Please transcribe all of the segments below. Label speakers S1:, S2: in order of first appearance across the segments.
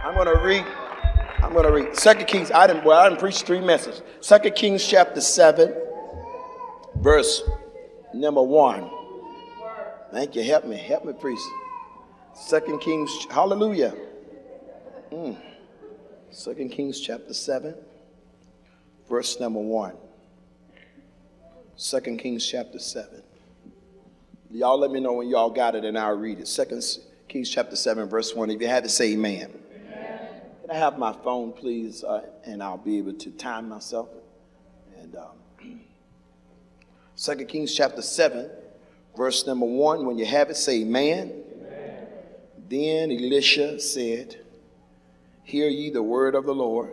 S1: I'm going to read 2 Kings. I didn't preach 3 messages. 2 Kings chapter 7, verse number 1. Thank you. Help me preach. 2 Kings, hallelujah. 2 Kings chapter 7, verse number 1. 2 Kings chapter 7. Y'all let me know when y'all got it and I'll read it. 2 Kings chapter 7, verse 1. If you have it, say amen. Amen. Can I have my phone, please? And I'll be able to time myself. And 2 Kings chapter 7, verse number 1. When you have it, say amen. Amen. Then Elisha said, hear ye the word of the Lord.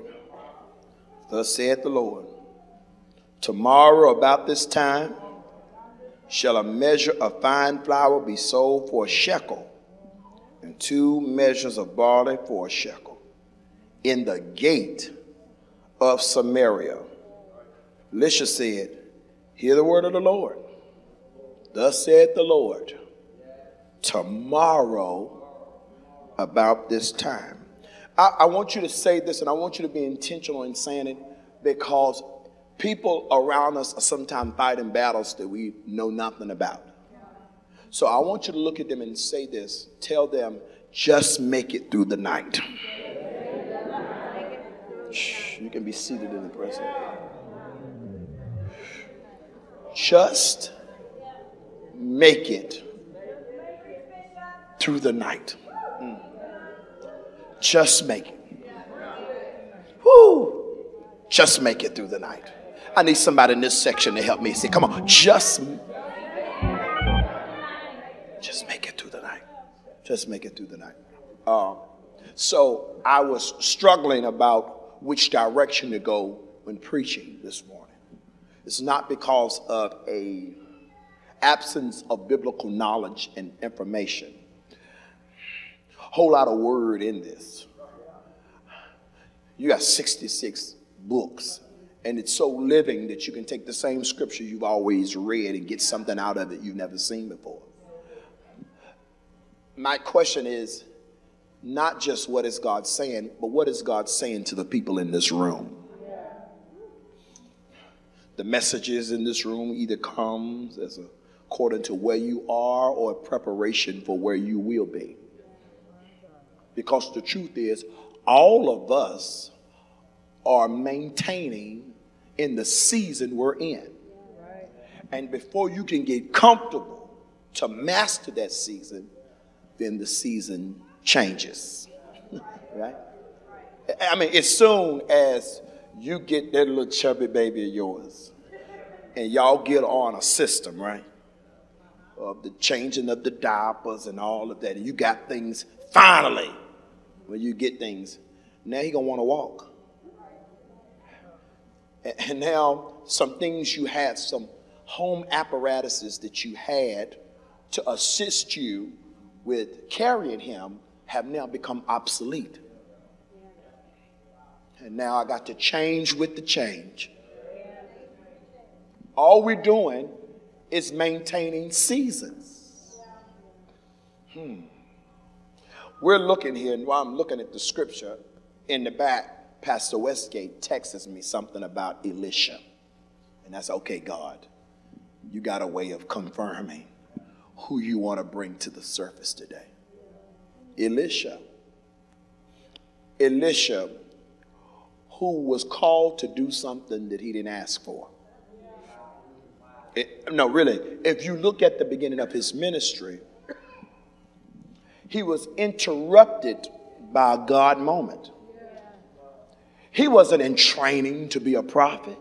S1: Thus saith the Lord. Tomorrow about this time shall a measure of fine flour be sold for a shekel, and 2 measures of barley for a shekel, in the gate of Samaria. Elisha said, hear the word of the Lord. Thus saith the Lord, tomorrow about this time. I want you to say this, and I want you to be intentional in saying it, because people around us are sometimes fighting battles that we know nothing about. So I want you to look at them and say this. Tell them, just make it through the night. Shh, you can be seated in the presence. Just make it through the night. Just make it. Whoo! Just make it through the night. I need somebody in this section to help me. Say, come on, just make it through the night. Just make it through the night. So I was struggling about which direction to go when preaching this morning. It's not because of a absence of biblical knowledge and information. Whole lot of word in this. You got 66 books, and it's so living that you can take the same scripture you've always read and get something out of it you've never seen before. My question is not just what is God saying, but what is God saying to the people in this room? The messages in this room either comes as according to where you are or a preparation for where you will be. Because the truth is, all of us are maintaining in the season we're in. And before you can get comfortable to master that season, then the season changes. Right? I mean, as soon as you get that little chubby baby of yours and y'all get on a system, right, of the changing of the diapers and all of that, and you got things finally, when you get things, now he gonna want to walk. And now some things you had, some home apparatuses that you had to assist you with carrying him have now become obsolete. And now I got to change with the change. All we're doing is maintaining seasons. We're looking here, and while I'm looking at the scripture in the back, Pastor Westgate texts me something about Elisha. And that's okay, God. You got a way of confirming who you want to bring to the surface today. Elisha, who was called to do something that he didn't ask for. No, really, if you look at the beginning of his ministry, he was interrupted by a God moment. He wasn't in training to be a prophet.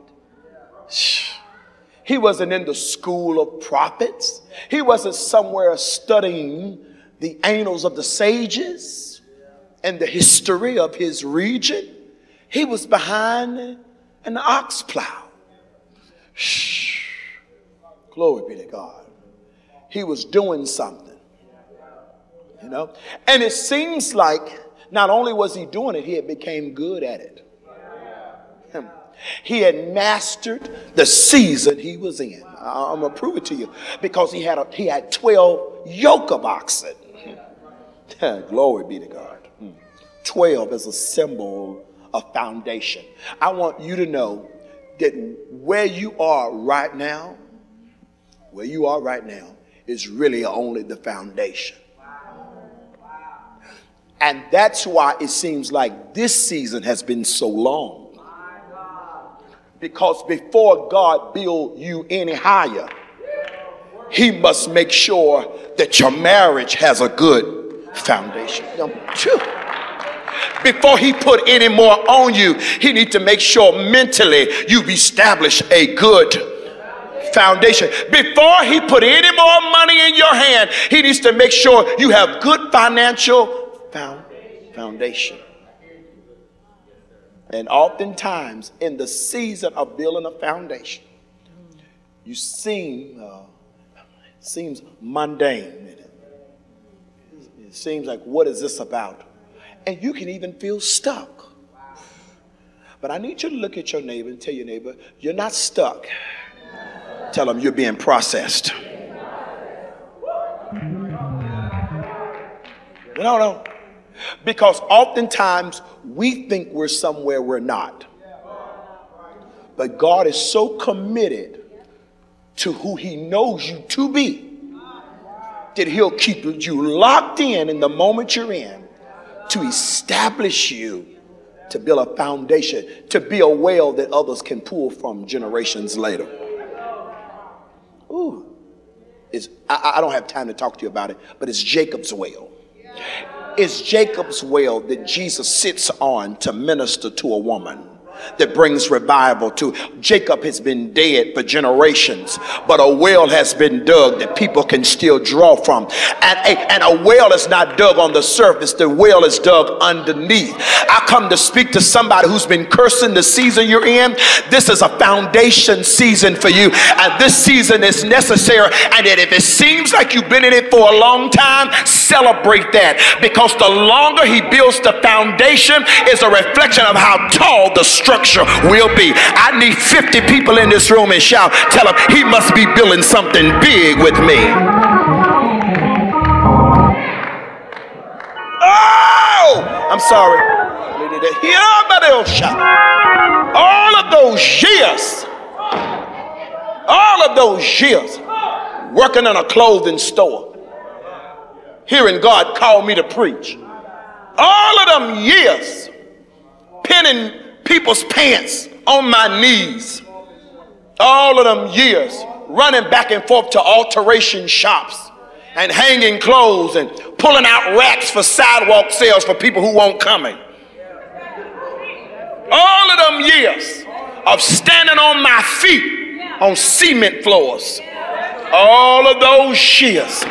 S1: He wasn't in the school of prophets. He wasn't somewhere studying the annals of the sages and the history of his region. He was behind an ox plow. Glory be to God. He was doing something, you know. And it seems like not only was he doing it, he had become good at it. He had mastered the season he was in. I'm going to prove it to you. Because he had 12 yoke of oxen. Glory be to God. 12 is a symbol of foundation. I want you to know that where you are right now is really only the foundation. And that's why it seems like this season has been so long. Because before God build you any higher, he must make sure that your marriage has a good foundation. Before he put any more on you, he needs to make sure mentally you've established a good foundation. Before he put any more money in your hand, he needs to make sure you have good financial foundation. And oftentimes in the season of building a foundation, you seems mundane. It seems like, what is this about? And you can even feel stuck. But I need you to look at your neighbor and tell your neighbor, you're not stuck. Tell them you're being processed. No. Because oftentimes we think we're somewhere we're not. But God is so committed to who he knows you to be that he'll keep you locked in the moment you're in to establish you, to build a foundation, to be a well that others can pull from generations later. Ooh. I don't have time to talk to you about it, but it's Jacob's well. It's Jacob's well that Jesus sits on to minister to a woman, that brings revival to. Jacob has been dead for generations, but a well has been dug that people can still draw from. And a well is not dug on the surface, the well is dug underneath. I come to speak to somebody who's been cursing the season you're in. This is a foundation season for you, and this season is necessary. And that if it seems like you've been in it for a long time, celebrate that, because the longer he builds the foundation is a reflection of how tall the structure will be. I need 50 people in this room and shout, tell them he must be building something big with me. Oh, I'm sorry. All of those years working in a clothing store, hearing God call me to preach. All of them years pinning people's pants on my knees. All of them years running back and forth to alteration shops and hanging clothes and pulling out racks for sidewalk sales for people who won't coming. All of them years of standing on my feet on cement floors. All of those years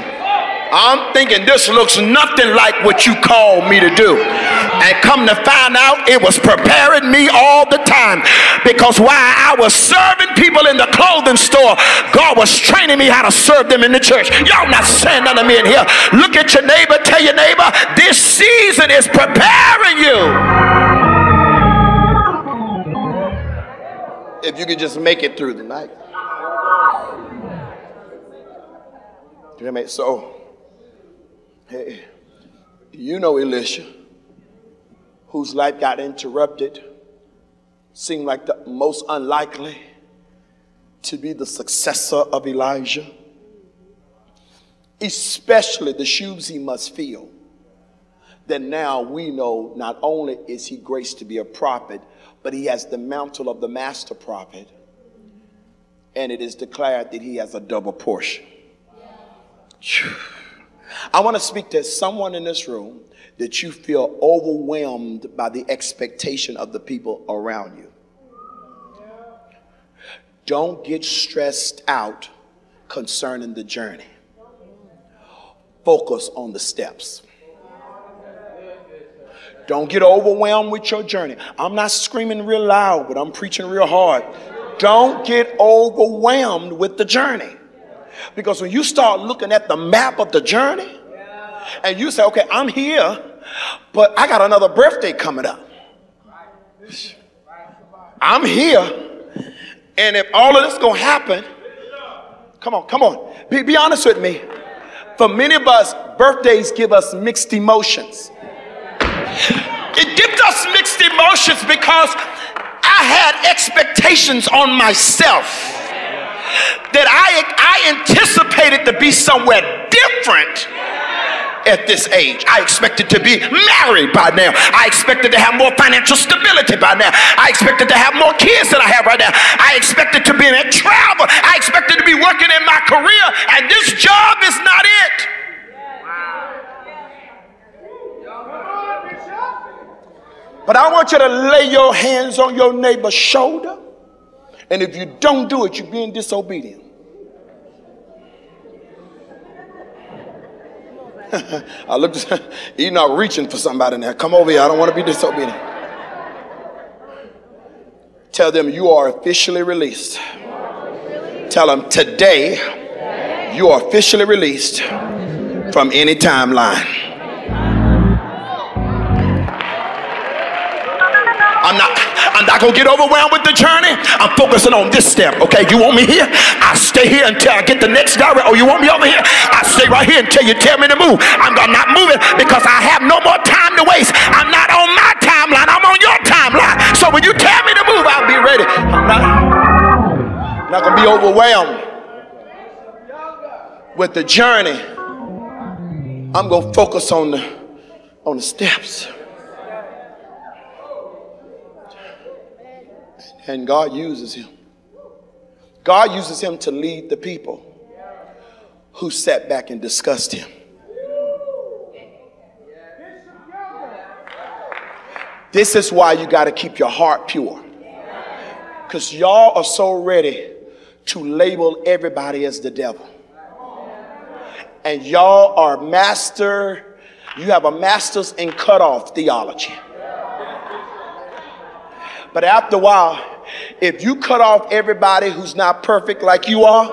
S1: I'm thinking this looks nothing like what you called me to do. And come to find out, it was preparing me all the time. Because while I was serving people in the clothing store, God was training me how to serve them in the church. Y'all not saying nothing to me in here. Look at your neighbor, tell your neighbor, this season is preparing you. If you could just make it through the night. So, hey, you know Elisha, whose life got interrupted, seemed like the most unlikely to be the successor of Elijah, especially the shoes he must fill. Then now we know not only is he graced to be a prophet, but he has the mantle of the master prophet, and it is declared that he has a double portion. I want to speak to someone in this room that you feel overwhelmed by the expectation of the people around you. Don't get stressed out concerning the journey. Focus on the steps. Don't get overwhelmed with your journey. I'm not screaming real loud, but I'm preaching real hard. Don't get overwhelmed with the journey. Because when you start looking at the map of the journey and you say, okay, I'm here, but I got another birthday coming up. I'm here. And if all of this is going to happen, come on. Be honest with me. For many of us, birthdays give us mixed emotions. It gives us mixed emotions because I had expectations on myself that I anticipated to be somewhere different at this age. I expected to be married by now. I expected to have more financial stability by now. I expected to have more kids than I have right now. I expected to be in travel. I expected to be working in my career, and this job is not it. But I want you to lay your hands on your neighbor's shoulder, and if you don't do it, you're being disobedient. I looked, you're not reaching for somebody now. Come over here. I don't want to be disobedient. Tell them you are officially released. Tell them today you are officially released from any timeline. I'm not going to get overwhelmed with the journey. I'm focusing on this step. Okay, you want me here? I stay here until I get the next direction. Oh, you want me over here? I stay right here until you tell me to move. I'm not moving because I have no more time to waste. I'm not on my timeline. I'm on your timeline. So when you tell me to move, I'll be ready. I'm not going to be overwhelmed with the journey. I'm going to focus on the steps. And God uses him. God uses him to lead the people who sat back and discussed him. This is why you got to keep your heart pure. Because y'all are so ready to label everybody as the devil. And y'all are you have a master's in cutoff theology. But after a while, if you cut off everybody who's not perfect like you are,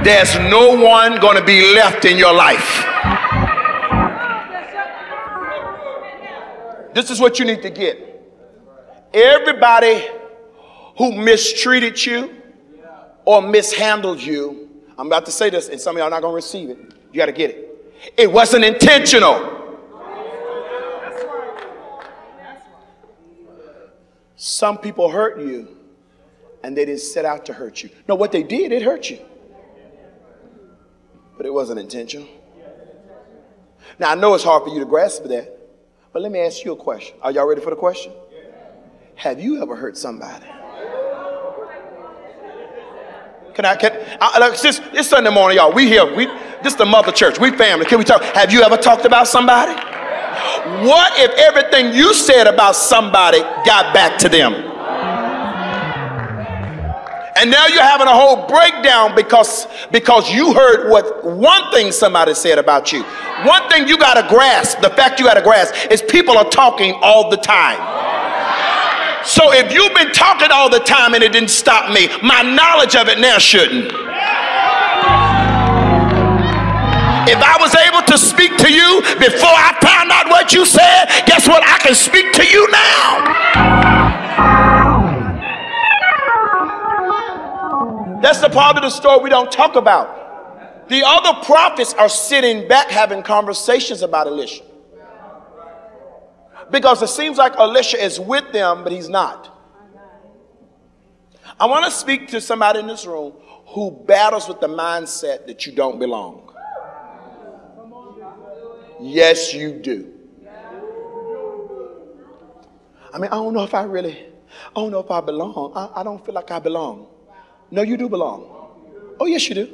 S1: there's no one going to be left in your life. This is what you need to get. Everybody who mistreated you or mishandled you, I'm about to say this, and some of y'all are not going to receive it. You got to get it. It wasn't intentional. Some people hurt you, and they didn't set out to hurt you. No, what they did, it hurt you. But it wasn't intentional. Now, I know it's hard for you to grasp that, but let me ask you a question. Are y'all ready for the question? Have you ever hurt somebody? It's Sunday morning, y'all. We here. This is the mother church. We family. Can we talk? Have you ever talked about somebody? What if everything you said about somebody got back to them? And now you're having a whole breakdown because you heard what one thing somebody said about you. One thing you got to grasp, the fact you got to grasp, is people are talking all the time. So if you've been talking all the time and it didn't stop me, my knowledge of it now shouldn't. If I was able to speak to you before I found out what you said, guess what? I can speak to you now. That's the part of the story we don't talk about. The other prophets are sitting back having conversations about Elisha. Because it seems like Elisha is with them, but he's not. I want to speak to somebody in this room who battles with the mindset that you don't belong. Yes, you do. I mean, I don't know if I belong. I don't feel like I belong. No, you do belong. Oh, yes, you do.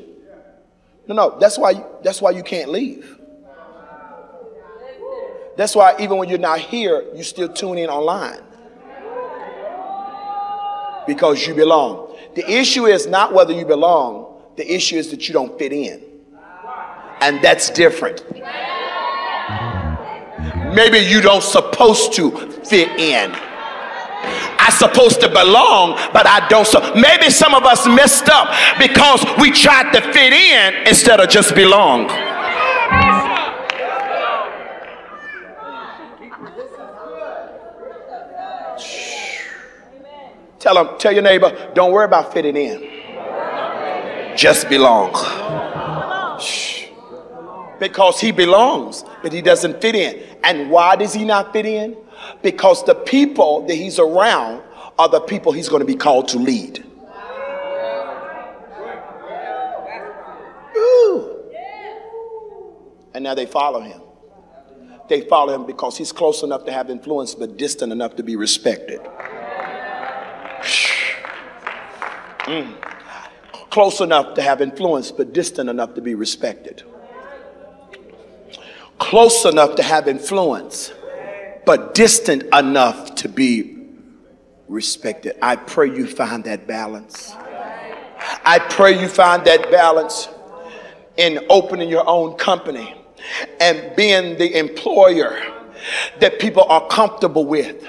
S1: No, that's why you can't leave. That's why even when you're not here, you still tune in online. Because you belong. The issue is not whether you belong. The issue is that you don't fit in. And that's different. Maybe you don't supposed to fit in. I'm supposed to belong, but I don't. Maybe some of us messed up because we tried to fit in instead of just belong. Tell your neighbor, don't worry about fitting in. Just belong. Because he belongs, but he doesn't fit in. And why does he not fit in? Because the people that he's around are the people he's going to be called to lead. Ooh. And now they follow him. They follow him because he's close enough to have influence, but distant enough to be respected. Close enough to have influence, but distant enough to be respected. Close enough to have influence, but distant enough to be respected. I pray you find that balance. I pray you find that balance in opening your own company and being the employer that people are comfortable with,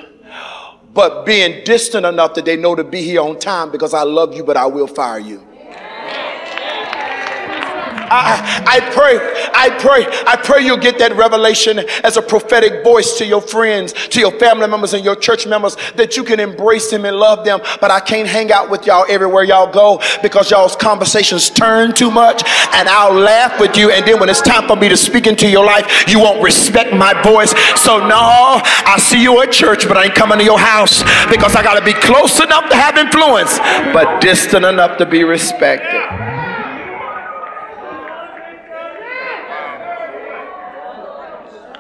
S1: but being distant enough that they know to be here on time because I love you, but I will fire you. I pray you'll get that revelation as a prophetic voice to your friends, to your family members and your church members, that you can embrace them and love them. But I can't hang out with y'all everywhere y'all go because y'all's conversations turn too much, and I'll laugh with you, and then when it's time for me to speak into your life, you won't respect my voice. So no, I see you at church, but I ain't coming to your house because I got to be close enough to have influence, but distant enough to be respected.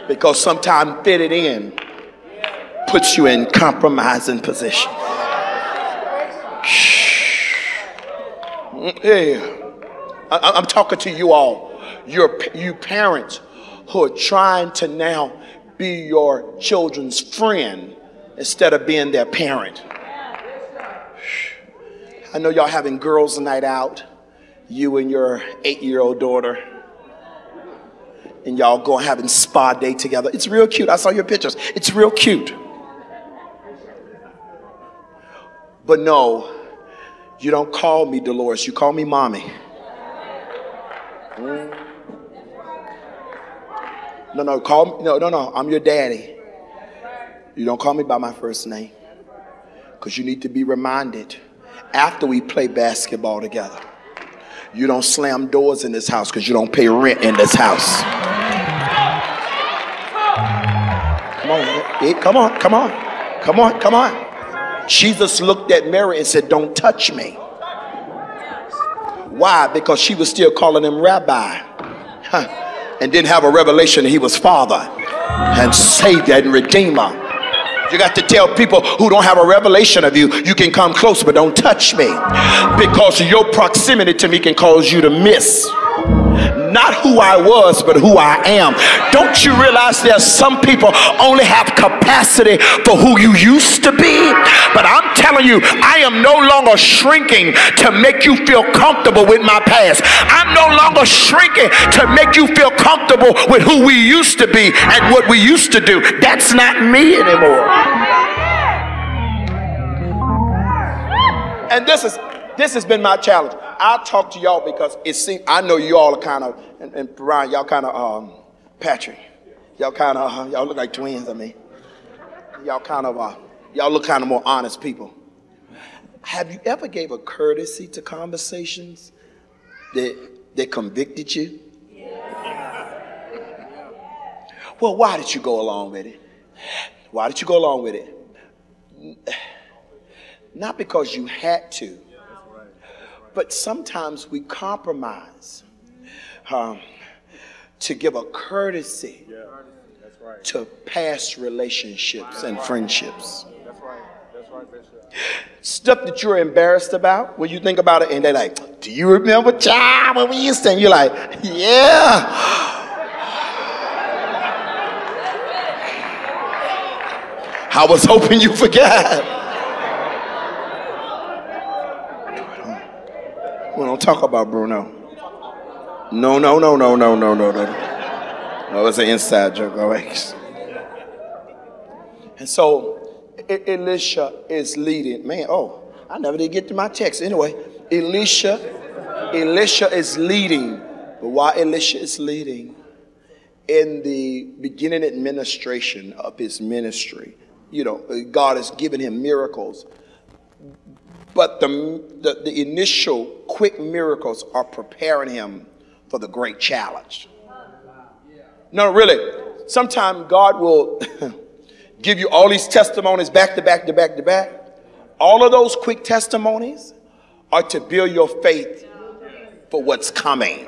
S1: Because sometimes fitted in puts you in compromising position. Yeah. I'm talking to you all. You parents who are trying to now be your children's friend instead of being their parent. I know y'all having girls' night out, you and your 8-year-old daughter. And y'all go having spa day together. It's real cute. I saw your pictures. It's real cute. But no, you don't call me Dolores. You call me mommy. No. I'm your daddy. You don't call me by my first name. Because you need to be reminded after we play basketball together. You don't slam doors in this house because you don't pay rent in this house. Come on. Jesus looked at Mary and said, don't touch me. Why? Because she was still calling him rabbi. And didn't have a revelation that he was father and savior and redeemer. You got to tell people who don't have a revelation of you, you can come close, but don't touch me. Because your proximity to me can cause you to miss not who I was, but who I am. Don't you realize there's some people only have capacity for who you used to be? But I'm telling you, I am no longer shrinking to make you feel comfortable with my past. I'm no longer shrinking to make you feel comfortable with who we used to be and what we used to do. That's not me anymore. And this has been my challenge. I talk to y'all because it seems, I know you all are kind of, and Brian, y'all kind of, Patrick, y'all kind of, y'all look like twins, I mean. Y'all kind of, y'all look kind of more honest people. Have you ever gave a courtesy to conversations that convicted you? Well, why did you go along with it? Why did you go along with it? Not because you had to, but sometimes we compromise to give a courtesy to past relationships and friendships. Stuff that you're embarrassed about, when you think about it, and they're like, do you remember, child, when we used to? And you're like, yeah. I was hoping you forgot. We don't talk about Bruno. No. That was an inside joke, all right. And so Elisha is leading. Man, I never did get to my text. Anyway, Elisha is leading. But why Elisha is leading? In the beginning administration of his ministry, God has given him miracles. But the initial quick miracles are preparing him for the great challenge. No, really. Sometimes God will give you all these testimonies back to back to back to back. All of those quick testimonies are to build your faith for what's coming.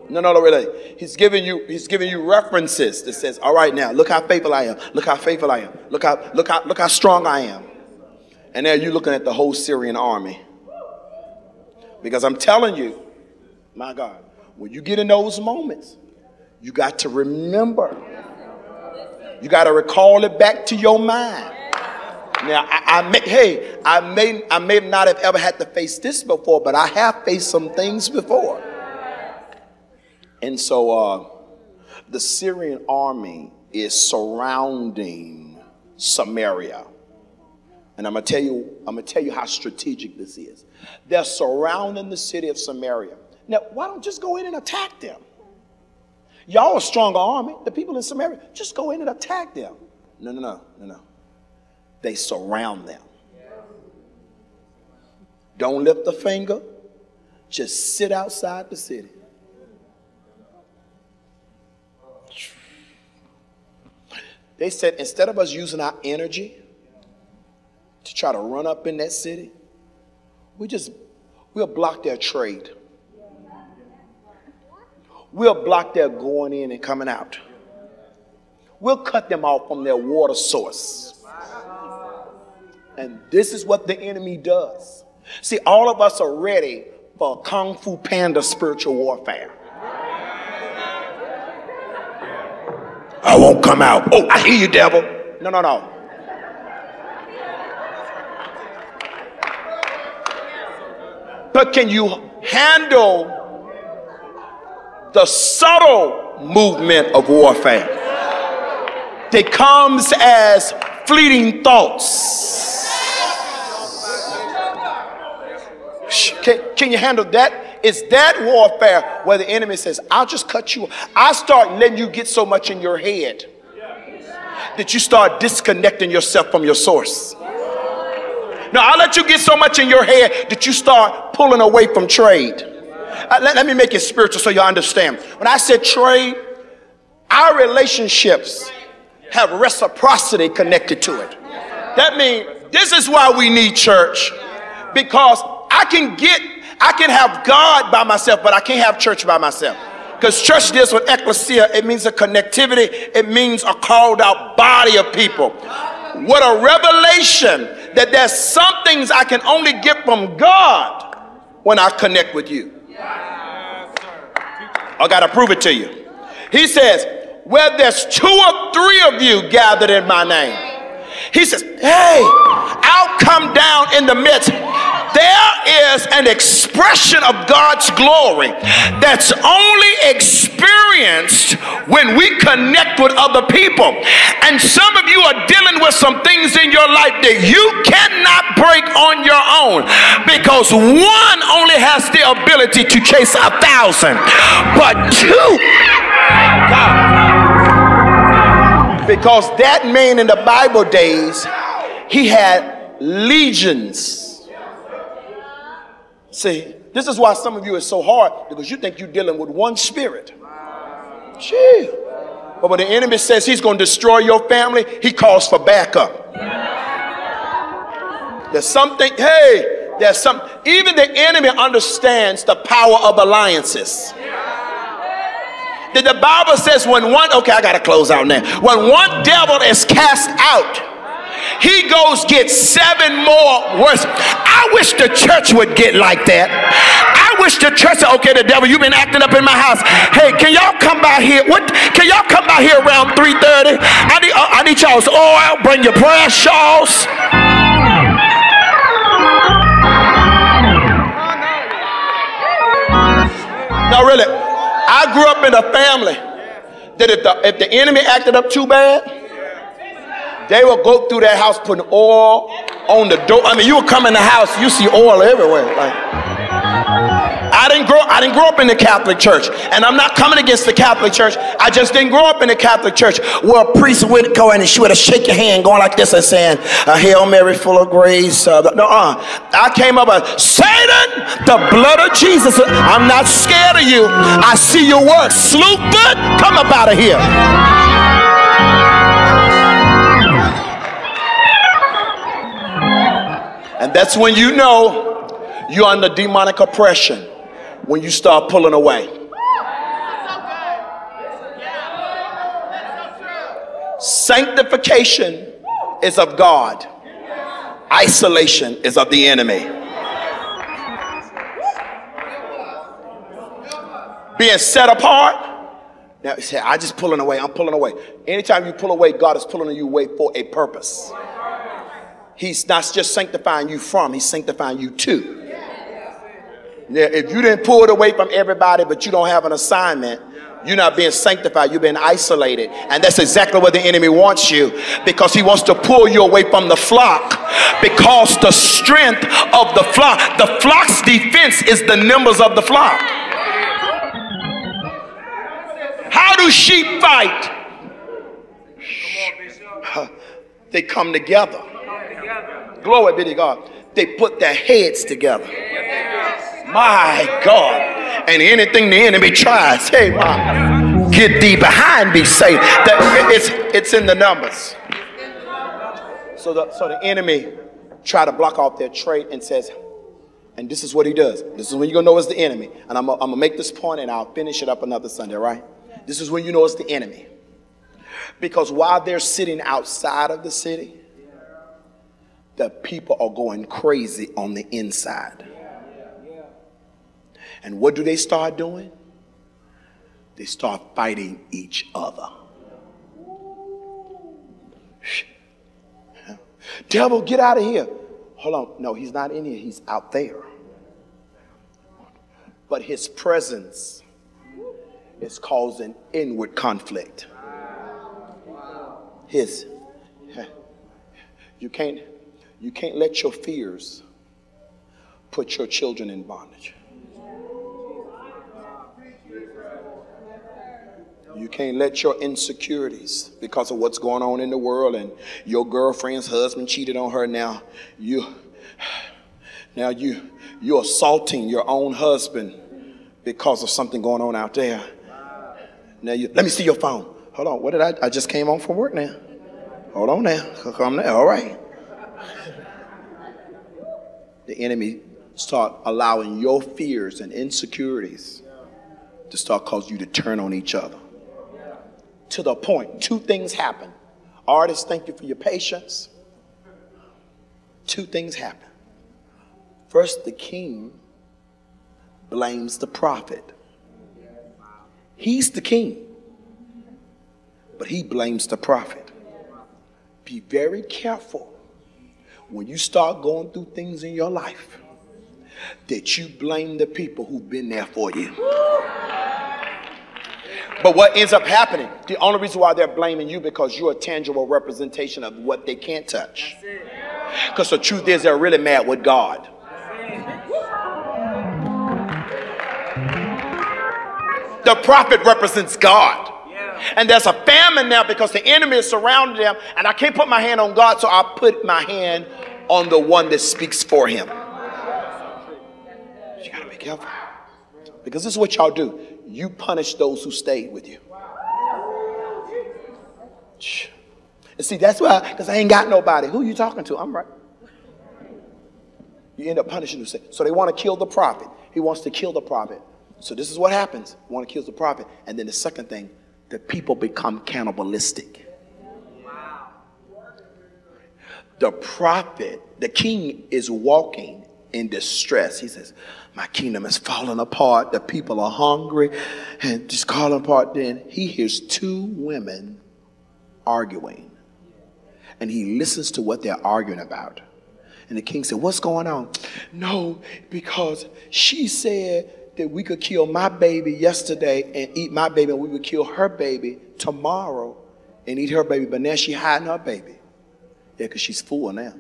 S1: No, really. He's giving you references that says, all right, now look how faithful I am. Look how faithful I am. Look how strong I am. And there you're looking at the whole Syrian army. Because I'm telling you, my God, when you get in those moments, you got to remember. You got to recall it back to your mind. Now, I may not have ever had to face this before, but I have faced some things before. And so the Syrian army is surrounding Samaria. And I'm gonna tell you how strategic this is. They're surrounding the city of Samaria. Now, why don't just go in and attack them? Y'all a stronger army. The people in Samaria, just go in and attack them. No. They surround them. Don't lift a finger. Just sit outside the city. They said, instead of us using our energy to try to run up in that city, we'll block their trade. We'll block their going in and coming out. We'll cut them off from their water source. And this is what the enemy does. See, all of us are ready for Kung Fu Panda spiritual warfare. I won't come out. Oh, I hear you, devil. No. But can you handle the subtle movement of warfare that comes as fleeting thoughts? Can you handle that? It's that warfare where the enemy says, I'll just cut you. I'll start letting you get so much in your head that you start disconnecting yourself from your source. No, I'll let you get so much in your head that you start pulling away from trade. Let me make it spiritual so you understand. When I said trade, our relationships have reciprocity connected to it. That means this is why we need church, because I can have God by myself, but I can't have church by myself. Because church deals with ecclesia. It means a connectivity. It means a called out body of people. What a revelation that there's some things I can only get from God when I connect with you. I got to prove it to you. He says, where there's 2 or 3 of you gathered in my name. He says, hey, I'll come down in the midst. There is an expression of God's glory that's only experienced when we connect with other people. And some of you are dealing with some things in your life that you cannot break on your own, because one only has the ability to chase 1,000, but 2. God. Because that man in the Bible days, he had legions. See, this is why some of you is so hard, because you think you're dealing with one spirit. Gee. But when the enemy says he's going to destroy your family, he calls for backup. There's something, even the enemy understands the power of alliances. The Bible says when one, I got to close out now. When one devil is cast out, he goes get 7 more worse. I wish the church would get like that. I wish the church said, okay, the devil, you've been acting up in my house. Hey, can y'all come by here? Can y'all come by here around 3:30? I need y'all's oil. Bring your prayer shawls. No, really. I grew up in a family that if the enemy acted up too bad, they will go through that house putting oil on the door. I mean, you would come in the house, you see oil everywhere. Like, I didn't grow up in the Catholic Church, and I'm not coming against the Catholic Church. I just didn't grow up in the Catholic Church where a priest would go in and she would shake your hand going like this and saying, Hail Mary, full of grace. I came up with Satan, the blood of Jesus. I'm not scared of you. I see your work. Sloop foot, come up out of here. And that's when you know you're under demonic oppression, when you start pulling away. Sanctification is of God. Isolation is of the enemy. Being set apart. Now you say, I just pulling away. I'm pulling away. Anytime you pull away, God is pulling you away for a purpose. He's not just sanctifying you from, he's sanctifying you to. Now, if you didn't pull it away from everybody, but you don't have an assignment, you're not being sanctified, you're being isolated. And that's exactly what the enemy wants you, because he wants to pull you away from the flock, because the strength of the flock's defense is the numbers of the flock. How do sheep fight? They come together. Glory be to God. They put their heads together. My God. And anything the enemy tries, hey, man, get thee behind me, say that it's in the numbers. So the enemy try to block off their trade and says, and this is what he does. This is when you're going to know it's the enemy. And I'm going to make this point and I'll finish it up another Sunday, right? This is when you know it's the enemy. Because while they're sitting outside of the city, the people are going crazy on the inside. And what do they start doing? They start fighting each other. Devil, get out of here. Hold on. No, he's not in here. He's out there. But his presence is causing inward conflict. You can't let your fears put your children in bondage. You can't let your insecurities, because of what's going on in the world, and your girlfriend's husband cheated on her. Now you're assaulting your own husband because of something going on out there. Now let me see your phone. Hold on. What did I just came home from work now. Hold on now. Come now. All right. The enemy start allowing your fears and insecurities to start causing you to turn on each other. To the point, two things happen. Artists, thank you for your patience. Two things happen. First, the king blames the prophet. He's the king, but he blames the prophet. Be very careful when you start going through things in your life that you blame the people who've been there for you. But what ends up happening, the only reason why they're blaming you, because you're a tangible representation of what they can't touch. Because the truth is, they're really mad with God. The prophet represents God. And there's a famine now because the enemy is surrounding them, and I can't put my hand on God, so I put my hand on the one that speaks for him. You gotta be careful, because this is what y'all do. You punish those who stayed with you. And see, that's why, because I ain't got nobody. Who you talking to? I'm right. You end up punishing them. So they want to kill the prophet. He wants to kill the prophet. So this is what happens. He wants to kill the prophet. And then the second thing, the people become cannibalistic. The prophet, the king, is walking in distress. He says, my kingdom is falling apart. The people are hungry and just falling apart. Then he hears two women arguing, and he listens to what they're arguing about. And the king said, what's going on? No, because she said that we could kill my baby yesterday and eat my baby, and we would kill her baby tomorrow and eat her baby. But now she's hiding her baby. Yeah, because she's full now.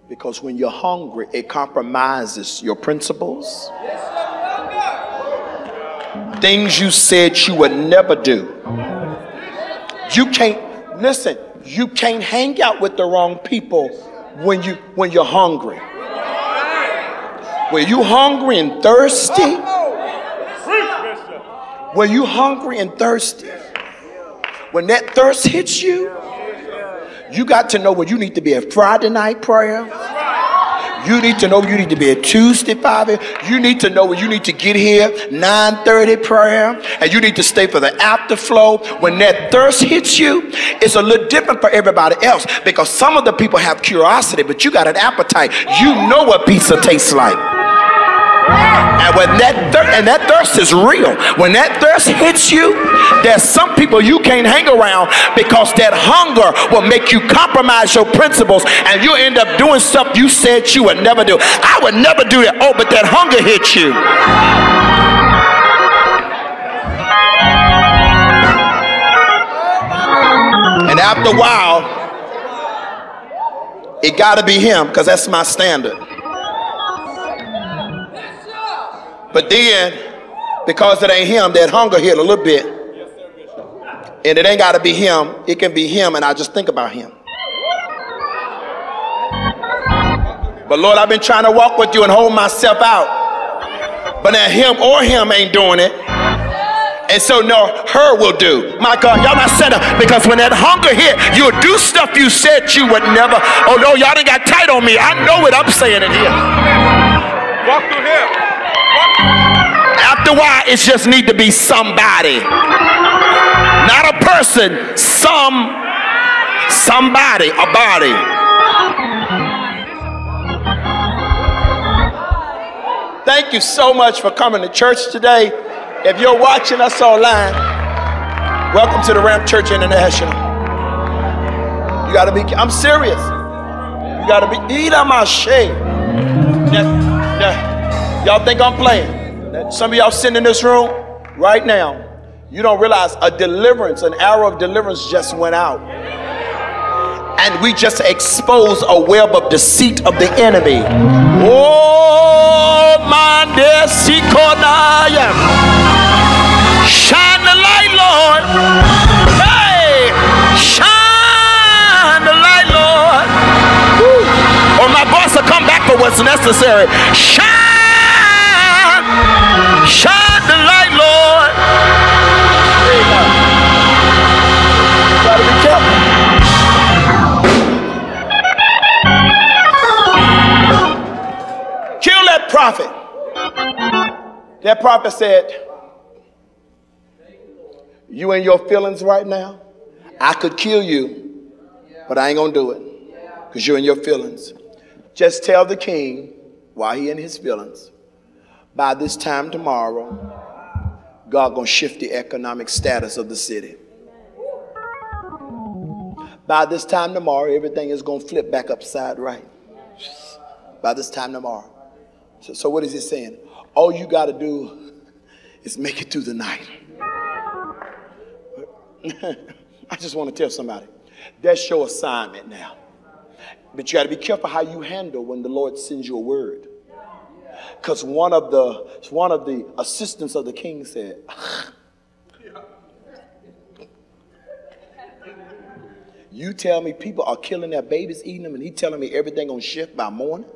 S1: Because when you're hungry, it compromises your principles. Things you said you would never do. You can't, listen, you can't hang out with the wrong people when you're hungry. When you hungry and thirsty, when you hungry and thirsty, when that thirst hits you, you got to know where you need to be at Friday night prayer. You need to know you need to be at Tuesday 5. You need to know where you need to get here 9:30 prayer, and you need to stay for the afterflow. When that thirst hits you, it's a little different for everybody else, because some of the people have curiosity, but you got an appetite. You know what pizza tastes like. And when that thirst is real, when that thirst hits you, there's some people you can't hang around, because that hunger will make you compromise your principles, and you end up doing stuff you said you would never do. I would never do that. Oh, but that hunger hits you. And after a while, it got to be him, because that's my standard. But then, because it ain't him, that hunger hit a little bit. And it ain't got to be him. It can be him, and I just think about him. But Lord, I've been trying to walk with you and hold myself out. But now him or him ain't doing it. And so no, her will do. My God, y'all not set up. Because when that hunger hit, you'll do stuff you said you would never. Oh no, y'all done got tight on me. I know what I'm saying in here. Walk through here. After a while, it just need to be somebody, not a person. Somebody, a body. Thank you so much for coming to church today. If you're watching us online, welcome to the Ramp Church International. You gotta be. I'm serious. You gotta be. Eat on my shade. Y'all think I'm playing? Some of y'all sitting in this room right now, you don't realize an arrow of deliverance just went out. And we just exposed a web of deceit of the enemy. Oh, man, shine the light, Lord. Hey, shine the light, Lord. Woo. Or my boss will come back for what's necessary. Shine the light, Lord. There you go. You gotta be careful. Kill that prophet. That prophet said, you in your feelings right now? I could kill you, but I ain't gonna do it, because you're in your feelings. Just tell the king, while he in his feelings, by this time tomorrow, God gonna shift the economic status of the city. By this time tomorrow, everything is gonna flip back upside right. By this time tomorrow. So what is he saying? All you gotta do is make it through the night. I just want to tell somebody, that's your assignment now. But you got to be careful how you handle when the Lord sends you a word. Because one of the assistants of the king said, you tell me people are killing their babies, eating them, and he telling me everything gonna shift by morning?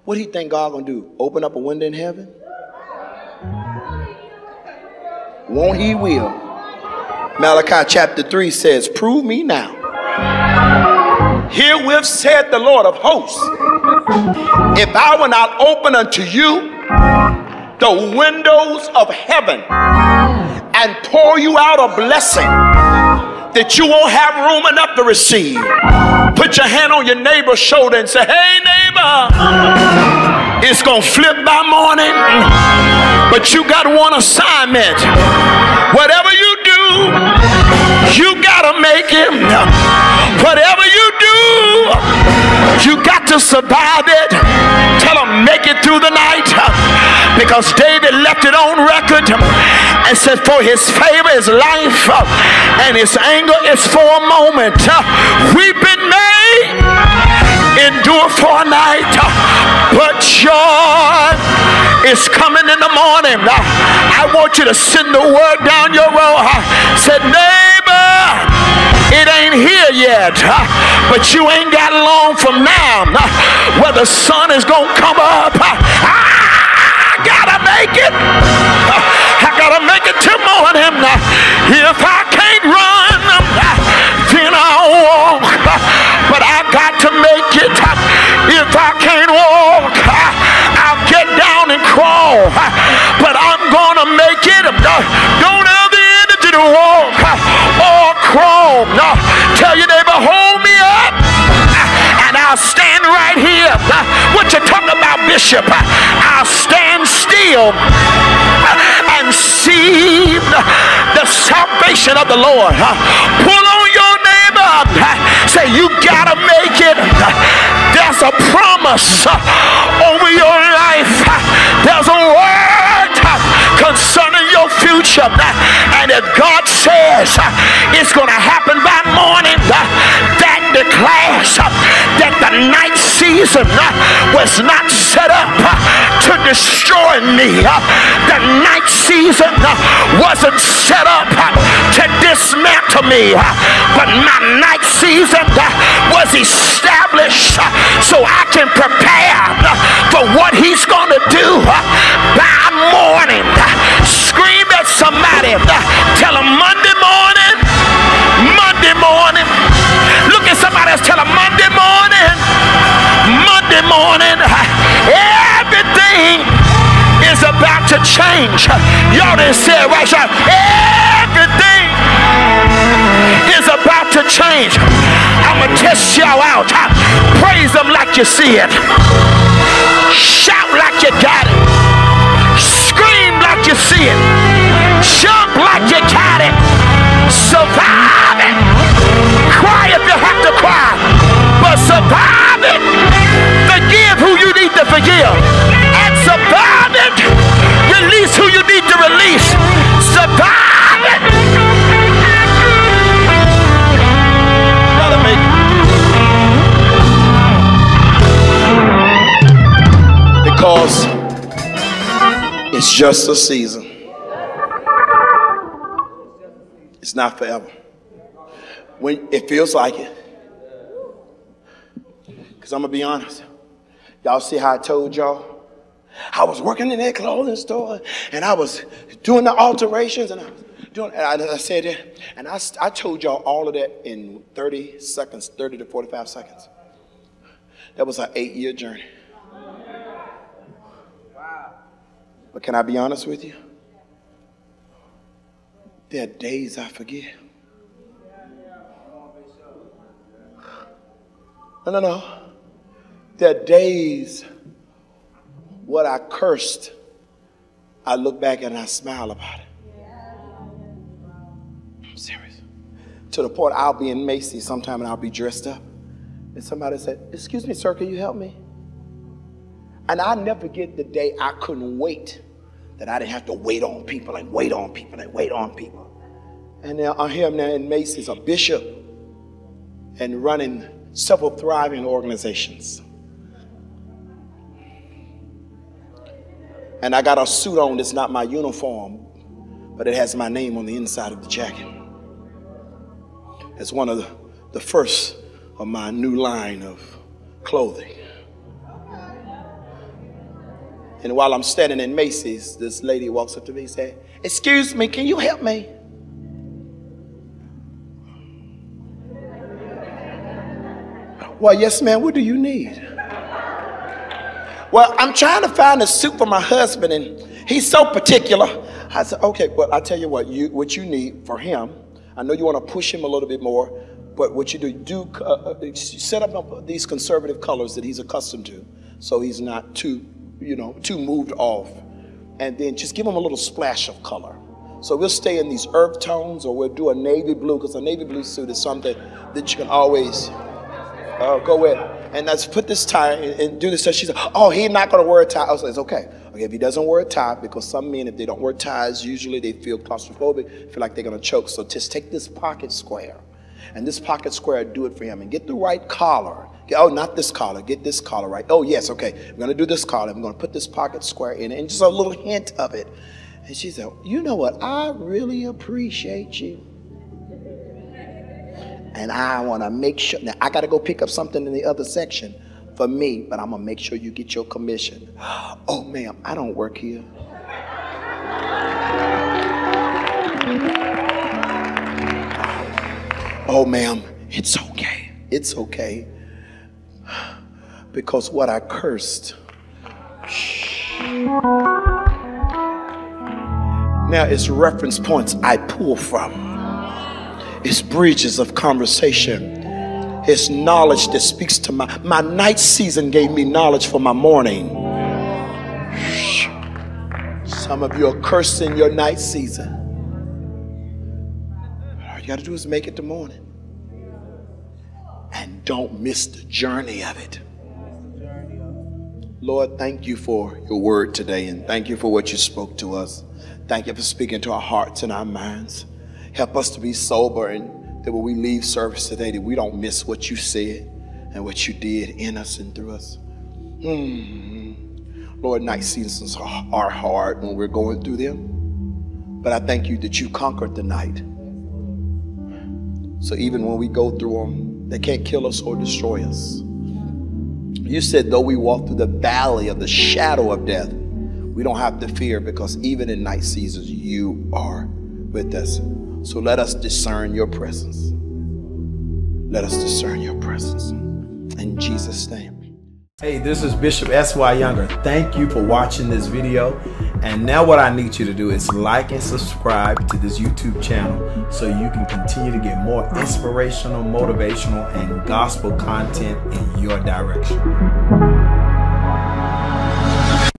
S1: What do you think God gonna do? Open up a window in heaven? Won't he will? Malachi chapter 3 says, prove me now. Herewith said the Lord of hosts, if I will not open unto you the windows of heaven and pour you out a blessing that you won't have room enough to receive. Put your hand on your neighbor's shoulder and say, hey neighbor, it's gonna flip by morning, but you got one assignment. Whatever you do, you gotta make it. Whatever you do, you got to survive it. Tell them, make it through the night. Because David left it on record and said, for his favor is life, and his anger is for a moment. We've been made endure for a night, but joy is coming in the morning. I want you to send the word down your road. Said, neighbor, it ain't here yet, but you ain't got long from now where the sun is gonna come up. I gotta make it. I gotta make it till morning. If I can't run, then I'll walk, but I got to make it. If I can't walk, I'll get down and crawl, but I'm gonna make it. Don't have the energy to walk or crawl. No, tell your neighbor, hold me up, and I'll stand right here. What you talking about, Bishop? I'll stand still and see the salvation of the Lord. Pull on your neighbor. Say, you gotta make it. There's a promise over your life. There's a word concerning your future, and if God says it's gonna happen by morning, that declares that the night season was not set up to destroy me. The night season wasn't set up to dismantle me, but my night season was established so I can prepare for what he's gonna do by morning. Scream at somebody, tell them Monday morning, Monday morning. Look at somebody else, tell them Monday morning, Monday morning. Everything is about to change. Y'all didn't say it right, y'all. Everything is about to change. I'm gonna test y'all out. Praise them like you see it. Shout like you got it. Scream like you see it. Jump like you got it. Survive it. Cry if you have to cry, but survive it. Forgive who you need to forgive, and survive it. Release who you need to release. Survive it. Gotta make it. Because it's just a season. It's not forever. When it feels like it. Because I'm going to be honest. Y'all see how I told y'all? I was working in that clothing store, and I was doing the alterations, and I was doing, and I said it, and I told y'all all of that in 30 seconds, 30 to 45 seconds. That was an 8-year journey. But can I be honest with you? There are days I forget. No. There are days what I cursed, I look back and I smile about it. I'm serious. To the point I'll be in Macy's sometime and I'll be dressed up. And somebody said, excuse me, sir, can you help me? And I'll never forget the day I couldn't wait, that I didn't have to wait on people and wait on people and wait on people. And now I hear him now in Macy's, a bishop, and running several thriving organizations. And I got a suit on that's not my uniform, but it has my name on the inside of the jacket. It's one of the first of my new line of clothing. And while I'm standing in Macy's, this lady walks up to me and says, excuse me, can you help me? Well, yes, ma'am, what do you need? Well, I'm trying to find a suit for my husband, and he's so particular. I said, okay, well, I'll tell you what you need for him. I know you want to push him a little bit more, but what you do, set up these conservative colors that he's accustomed to, so he's not too moved off. And then just give him a little splash of color. So we'll stay in these earth tones, or we'll do a navy blue, because a navy blue suit is something that you can always go with. And let's put this tie and do this. So she said, oh, he's not going to wear a tie. I was like, it's okay. Okay, if he doesn't wear a tie, because some men, if they don't wear ties, usually they feel claustrophobic, feel like they're going to choke. So just take this pocket square, and this pocket square, do it for him. And get the right collar Oh, not this collar. Get this collar right. Oh, yes, okay. I'm going to do this collar. I'm going to put this pocket square in it, and just a little hint of it. And she said, you know what? I really appreciate you. And I want to make sure. Now, I got to go pick up something in the other section for me, but I'm going to make sure you get your commission. Oh, ma'am, I don't work here. Oh, ma'am, it's okay. It's okay. Because what I cursed. Now it's reference points I pull from. It's bridges of conversation. It's knowledge that speaks to my night season gave me knowledge for my morning. Some of you are cursing your night season. All you got to do is make it the morning. And don't miss the journey of it. Lord, thank you for your word today, and thank you for what you spoke to us. Thank you for speaking to our hearts and our minds. Help us to be sober, and that when we leave service today, that we don't miss what you said and what you did in us and through us. Lord, night seasons are hard when we're going through them, but I thank you that you conquered the night. So even when we go through them, they can't kill us or destroy us. You said, though we walk through the valley of the shadow of death, we don't have to fear, because even in night seasons, you are with us. So let us discern your presence. Let us discern your presence. In Jesus' name. Hey, this is Bishop S.Y. Younger. Thank you for watching this video. And now what I need you to do is like and subscribe to this YouTube channel so you can continue to get more inspirational, motivational, and gospel content in your direction.